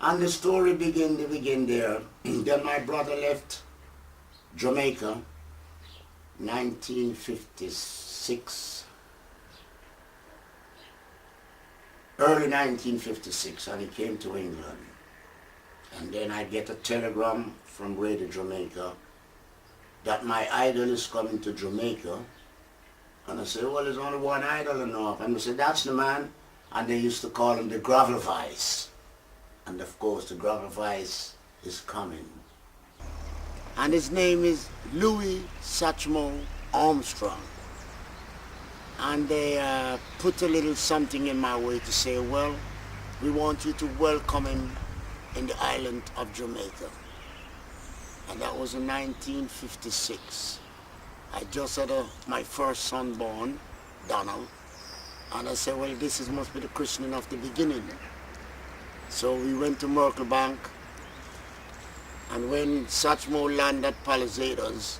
And the story begin there. Then my brother left Jamaica, 1956, early 1956, and he came to England. And then I get a telegram from Radio Jamaica that my idol is coming to Jamaica. And I said, well, there's only one idol enough. And they said, that's the man. And they used to call him the Gravel Vice. And of course, the Gravel Vice is coming. And his name is Louis Armstrong. And they put a little something in my way to say, well, we want you to welcome him in the island of Jamaica. And that was in 1956. I just had my first son born, Donald. And I said, well, must be the christening of the beginning. So we went to Bank, and when Satchmo landed at Palisadoes,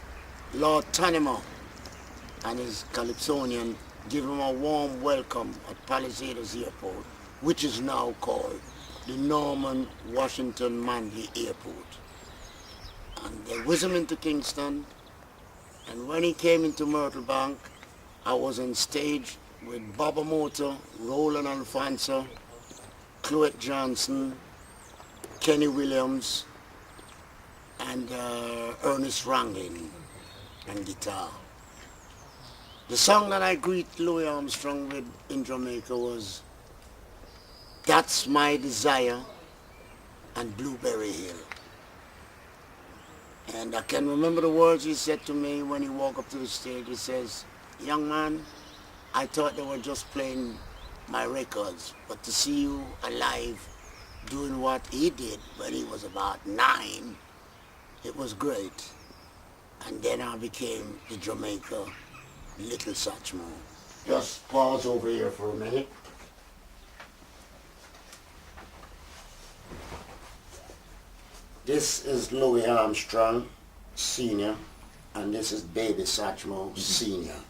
Lord Tanima and his Calypsonian gave him a warm welcome at Palisadoes Airport, which is now called the Norman Washington Manley Airport. And they whizzed him into Kingston, and when he came into Bank, I was on stage with Baba Motor, Roland Alfonso, Cloet Johnson, Kenny Williams, and Ernest Ranglin and guitar. The song that I greet Louis Armstrong with in Jamaica was That's My Desire and Blueberry Hill. And I can remember the words he said to me when he walked up to the stage. He says, young man, I thought they were just playing my records, but to see you alive doing what he did when he was about 9, it was great. And then I became the Jamaica Little Satchmo. Just pause over here for a minute. This is Louis Armstrong, Sr., and this is Baby Satchmo, Sr.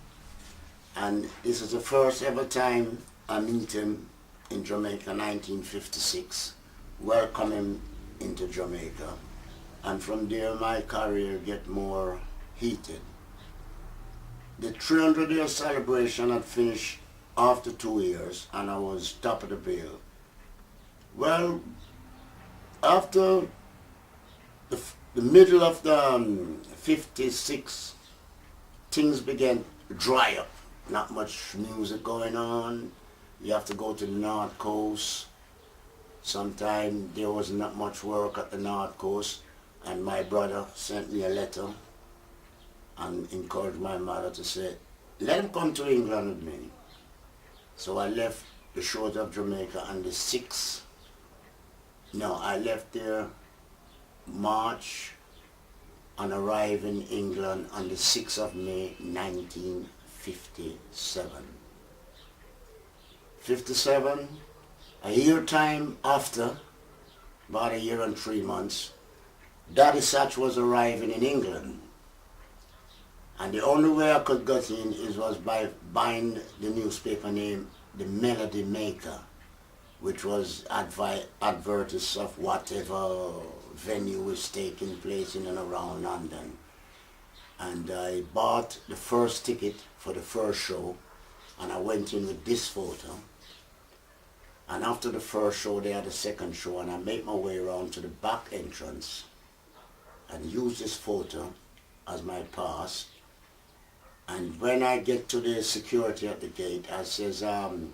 And this is the first ever time I meet him in Jamaica, 1956. Welcome him into Jamaica. And from there my career get more heated. The 300-year celebration had finished after 2 years, and I was top of the bill. Well, after the middle of the 56, things began to dry up. Not much music going on. You have to go to the North Coast. Sometimes there was not much work at the North Coast, and my brother sent me a letter and encouraged my mother to say, let him come to England with me. So I left the shores of Jamaica on the 6th. No, I left there March and arrived in England on the 6th of May 1957. 57, a year time after, about a year and 3 months, Daddy Satch was arriving in England. And the only way I could get in was by buying the newspaper named The Melody Maker, which was advertisements of whatever venue was taking place in and around London. And I bought the first ticket for the first show, and I went in with this photo. And after the first show, they had a second show, and I made my way around to the back entrance and used this photo as my pass. And when I get to the security at the gate, I says, I'm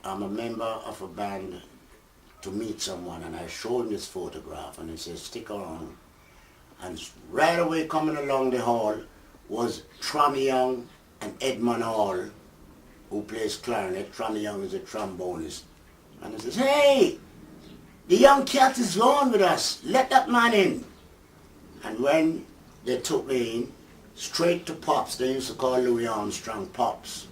a member of a band to meet someone, and I show him this photograph, and he says, stick around. And right away coming along the hall was Trammy Young and Edmund Hall, who plays clarinet. Trammy Young is a trombonist. And he says, hey, the young cat is on with us, let that man in. And when they took me in, straight to Pops, they used to call Louis Armstrong Pops.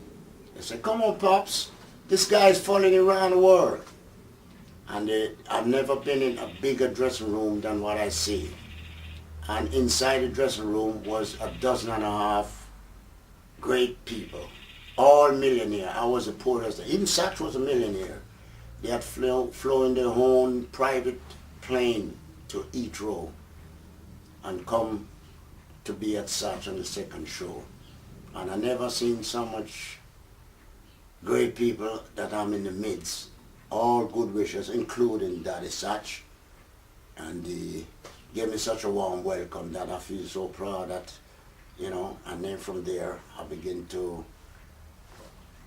They said, come on Pops, this guy's following you around the world. And I've never been in a bigger dressing room than what I see. And inside the dressing room was 12.5 great people, all millionaire. I was a poor, even Satch was a millionaire. They had flown their own private plane to Heathrow and come to be at Satch on the second show. And I never seen so much great people that I'm in the midst. All good wishes, including Daddy Satch. And he gave me such a warm welcome that I feel so proud that, and then from there I begin to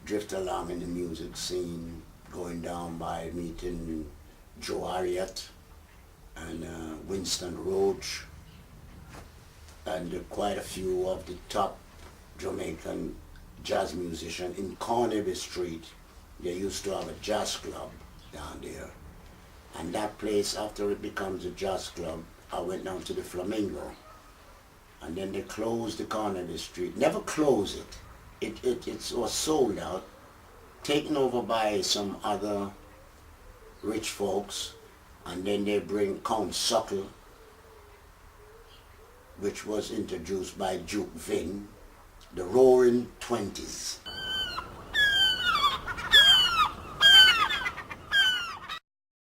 drift along in the music scene, going down by meeting Joe Harriet and Winston Roach and quite a few of the top Jamaican jazz musicians in Carnaby Street. They used to have a jazz club down there. And that place, after it becomes a jazz club, I went down to the Flamingo. And then they closed the Carnaby Street. Never closed it. It was sold out, taken over by some other rich folks. And then they bring Count Suckle, which was introduced by Duke Vin, the Roaring Twenties.